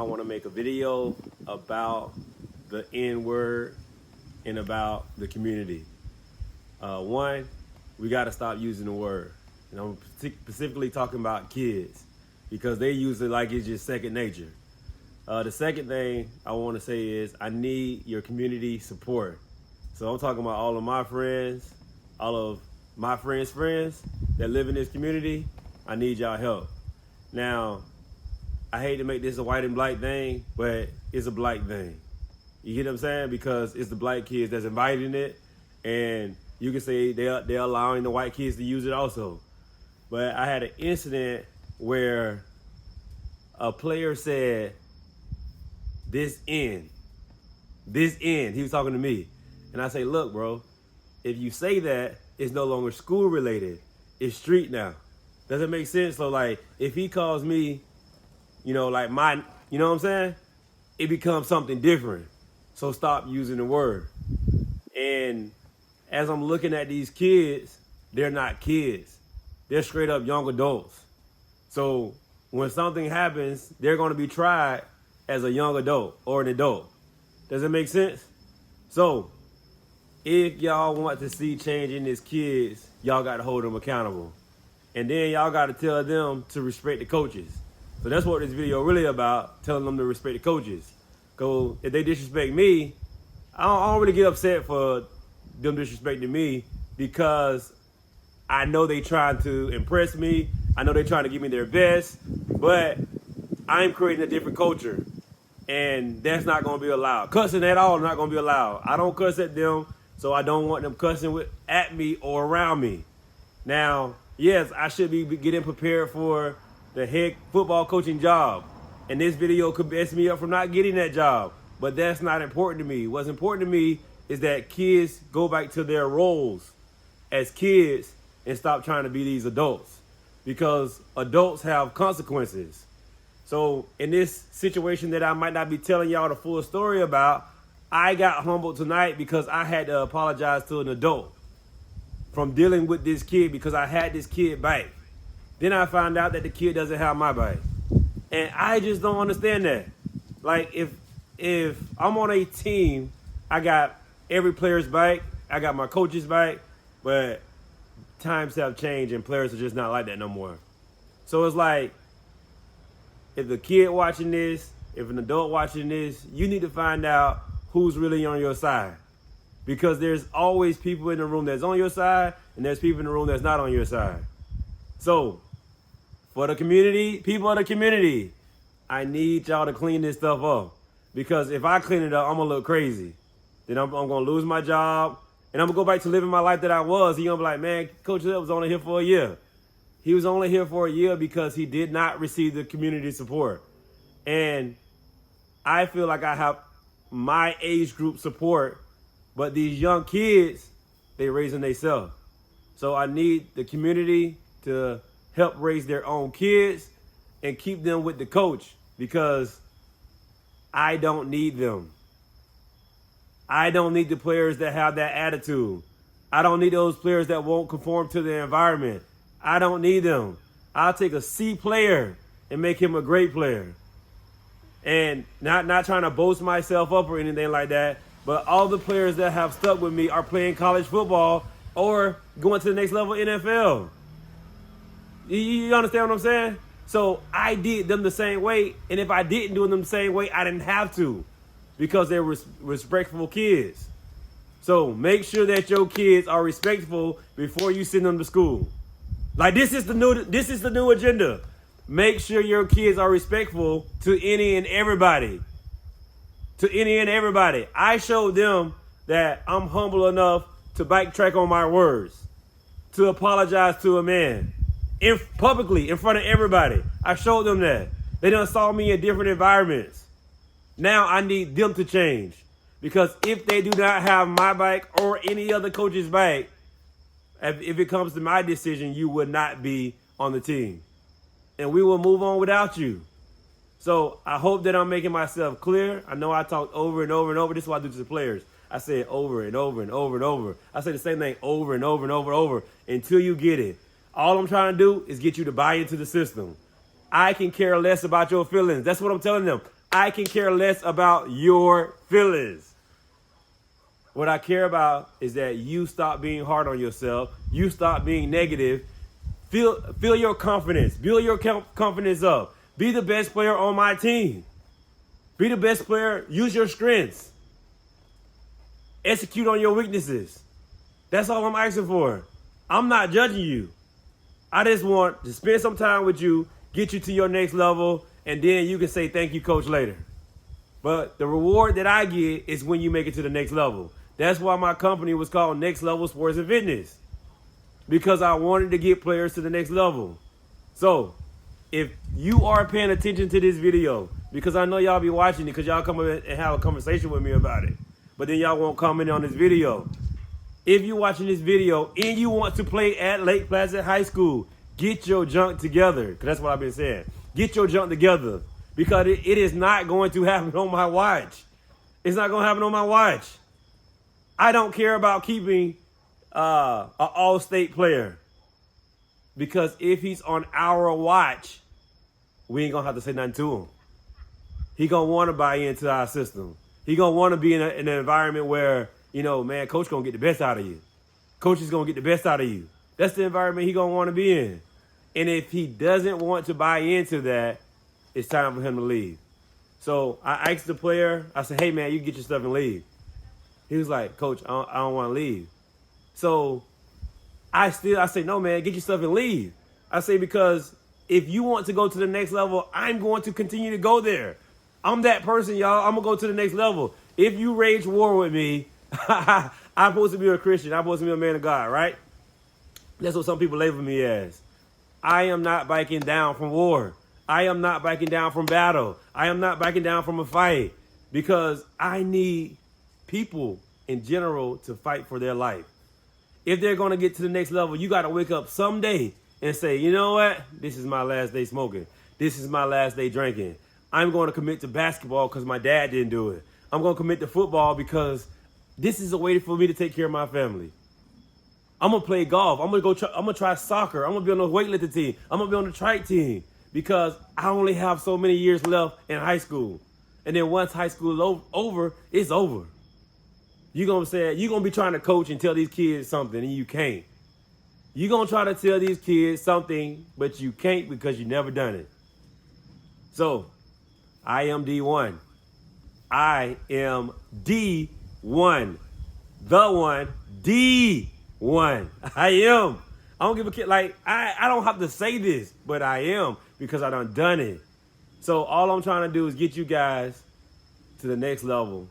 I want to make a video about the N word and about the community. One, we got to stop using the word. And I'm specifically talking about kids because they use it like it's just second nature. The second thing I want to say is I need your community support. So I'm talking about all of my friends, all of my friends' friends that live in this community. I need y'all help. Now, I hate to make this a white and black thing, but it's a black thing. You get what I'm saying? Because it's the black kids that's inviting it, and you can say they're allowing the white kids to use it also. But I had an incident where a player said, this end. He was talking to me. And I say, look, bro, if you say that, it's no longer school related. It's street now. Does it make sense? So like, if he calls me, you know what I'm saying? It becomes something different. So stop using the word. And as I'm looking at these kids, they're not kids. They're straight up young adults. So when something happens, they're going to be tried as a young adult or an adult. Does it make sense? So if y'all want to see change in these kids, y'all got to hold them accountable. And then y'all got to tell them to respect the coaches. So that's what this video really about, telling them to respect the coaches. Because if they disrespect me, I don't really get upset for them disrespecting me because I know they trying to impress me. I know they trying to give me their best, but I'm creating a different culture. And that's not going to be allowed. Cussing at all is not going to be allowed. I don't cuss at them, so I don't want them cussing at me or around me. Now, yes, I should be getting prepared for the head football coaching job. And this video could mess me up from not getting that job. But that's not important to me. What's important to me is that kids go back to their roles as kids and stop trying to be these adults. Because adults have consequences. So in this situation that I might not be telling y'all the full story about, I got humbled tonight because I had to apologize to an adult from dealing with this kid because I had this kid back. Then I found out that the kid doesn't have my back. And I just don't understand that. Like, if I'm on a team, I got every player's back, I got my coach's back, but times have changed and players are just not like that no more. So it's like, if the kid watching this, if an adult watching this, you need to find out who's really on your side. Because there's always people in the room that's on your side, and there's people in the room that's not on your side. So, for the community, people of the community, I need y'all to clean this stuff up. Because if I clean it up, I'm going to look crazy. Then I'm going to lose my job, and I'm going to go back to living my life that I was. He's going to be like, man, Coach Hill was only here for a year. He was only here for a year because he did not receive the community support. And I feel like I have my age group support, but these young kids, they raising themselves. So I need the community to help raise their own kids and keep them with the coach because I don't need them. I don't need the players that have that attitude. I don't need those players that won't conform to the environment. I don't need them. I'll take a C player and make him a great player. And not trying to boast myself up or anything like that, but all the players that have stuck with me are playing college football or going to the next level NFL. You understand what I'm saying? So I did them the same way, and if I didn't do them the same way, I didn't have to because they're respectful kids. So make sure that your kids are respectful before you send them to school. Like this is the new agenda. Make sure your kids are respectful to any and everybody. To any and everybody. I showed them that I'm humble enough to backtrack on my words, to apologize to a man publicly in front of everybody. I showed them that. They done saw me in different environments. Now I need them to change because if they do not have my back or any other coach's back, if it comes to my decision, you would not be on the team. And we will move on without you. So I hope that I'm making myself clear. I know I talked over and over and over. This is what I do to the players. I say it over and over and over and over. I say the same thing over and over and over and over until you get it. All I'm trying to do is get you to buy into the system. I can care less about your feelings. That's what I'm telling them. I can care less about your feelings. What I care about is that you stop being hard on yourself. You stop being negative. Feel your confidence. Build your confidence up. Be the best player on my team. Be the best player. Use your strengths. Execute on your weaknesses. That's all I'm asking for. I'm not judging you. I just want to spend some time with you, get you to your next level, and then you can say thank you, coach, later. But the reward that I get is when you make it to the next level. That's why my company was called Next Level Sports and Fitness, because I wanted to get players to the next level. So if you are paying attention to this video, because I know y'all be watching it because y'all come and have a conversation with me about it, but then y'all won't comment on this video. If you're watching this video and you want to play at Lake Placid High School, get your junk together, because that's what I've been saying. Get your junk together, because it is not going to happen on my watch. It's not going to happen on my watch. I don't care about keeping an all-state player, because if he's on our watch, we ain't going to have to say nothing to him. He going to want to buy into our system. He going to want to be in an environment where, you know, man, coach going to get the best out of you. Coach is going to get the best out of you. That's the environment he going to want to be in. And if he doesn't want to buy into that, it's time for him to leave. So I asked the player, I said, hey, man, you get your stuff and leave. He was like, coach, I don't want to leave. So I say, no, man, get your stuff and leave. I say, because if you want to go to the next level, I'm going to continue to go there. I'm that person, y'all. I'm going to go to the next level. If you rage war with me, I'm supposed to be a Christian. I'm supposed to be a man of God, right? That's what some people label me as. I am not backing down from war. I am not backing down from battle. I am not backing down from a fight, because I need people in general to fight for their life. If they're going to get to the next level, you got to wake up someday and say, you know what? This is my last day smoking. This is my last day drinking. I'm going to commit to basketball because my dad didn't do it. I'm going to commit to football because this is a way for me to take care of my family. I'm going to play golf. I'm going to try soccer. I'm going to be on the weightlifting team. I'm going to be on the track team, because I only have so many years left in high school. And then once high school is over, it's over. You're going to be trying to coach and tell these kids something, and you can't. You're going to try to tell these kids something, but you can't, because you never done it. So, I am D1. I am D1. The one, D1. I am. I don't give a kid. Like, I don't have to say this, but I am, because I done it. So all I'm trying to do is get you guys to the next level.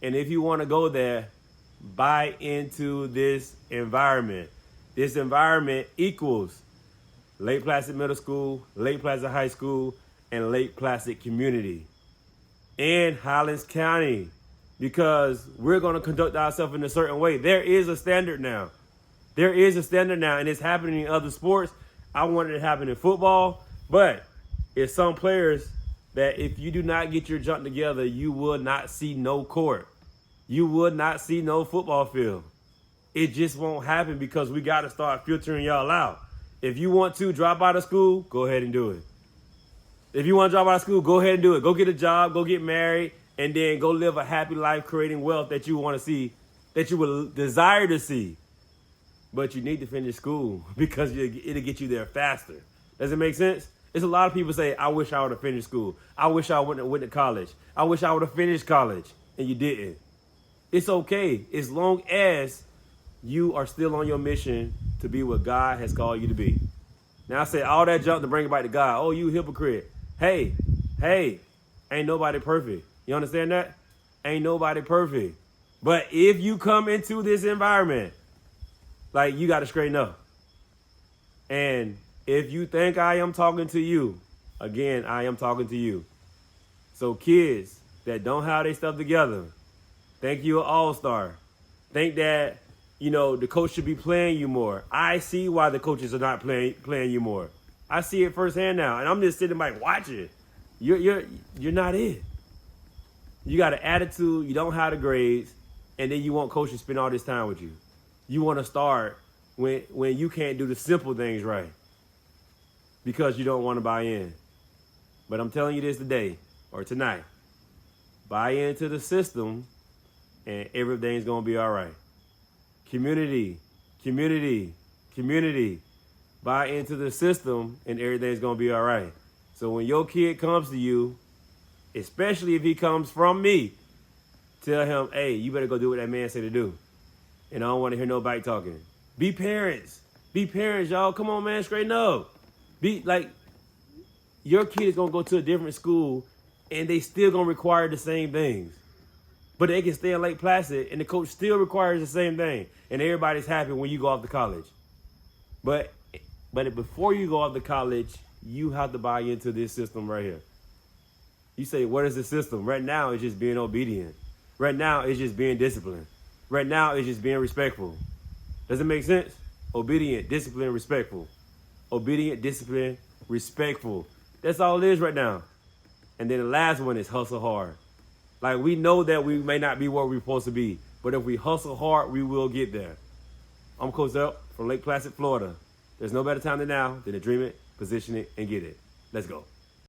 And if you want to go there, buy into this environment. This environment equals Lake Placid Middle School, Lake Placid High School, and Lake Placid Community. And Highlands County, because we're going to conduct ourselves in a certain way. There is a standard now. There is a standard now, and it's happening in other sports. I wanted it to happen in football, but it's some players that if you do not get your junk together, you will not see no court. You would not see no football field. It just won't happen, because we got to start filtering y'all out. If you want to drop out of school, go ahead and do it. If you want to drop out of school, go ahead and do it. Go get a job, go get married, and then go live a happy life creating wealth that you want to see, that you would desire to see. But you need to finish school, because it'll get you there faster. Does it make sense? There's a lot of people say, I wish I would have finished school. I wish I went to college. I wish I would have finished college, and you didn't. It's okay, as long as you are still on your mission to be what God has called you to be. Now I said all that junk to bring it back to God. Oh, you hypocrite. Hey, ain't nobody perfect. You understand that? Ain't nobody perfect. But if you come into this environment, like, you got to straighten up. And if you think I am talking to you, again, I am talking to you. So kids that don't have their stuff together, think you're an all-star. Think that, you know, the coach should be playing you more. I see why the coaches are not playing you more. I see it firsthand now, and I'm just sitting back watching. You're not it. You got an attitude, you don't have the grades, and then you want coach to spend all this time with you. You want to start when you can't do the simple things right, because you don't want to buy in. But I'm telling you this today, or tonight. Buy into the system and everything's going to be all right. Community, community, community. Buy into the system and everything's going to be all right. So when your kid comes to you, especially if he comes from me, tell him, hey, you better go do what that man said to do. And I don't want to hear no bike talking. Be parents. Be parents, y'all. Come on, man. Straighten up. Be like, your kid is going to go to a different school and they still going to require the same things. But they can stay in Lake Placid and the coach still requires the same thing. And everybody's happy when you go off to college. But before you go off to college, you have to buy into this system right here. You say, what is the system? Right now, it's just being obedient. Right now, it's just being disciplined. Right now, it's just being respectful. Does it make sense? Obedient, disciplined, respectful. Obedient, disciplined, respectful. That's all it is right now. And then the last one is hustle hard. Like, we know that we may not be where we're supposed to be, but if we hustle hard, we will get there. I'm Coach Up from Lake Placid, Florida. There's no better time than now than to dream it, position it, and get it. Let's go.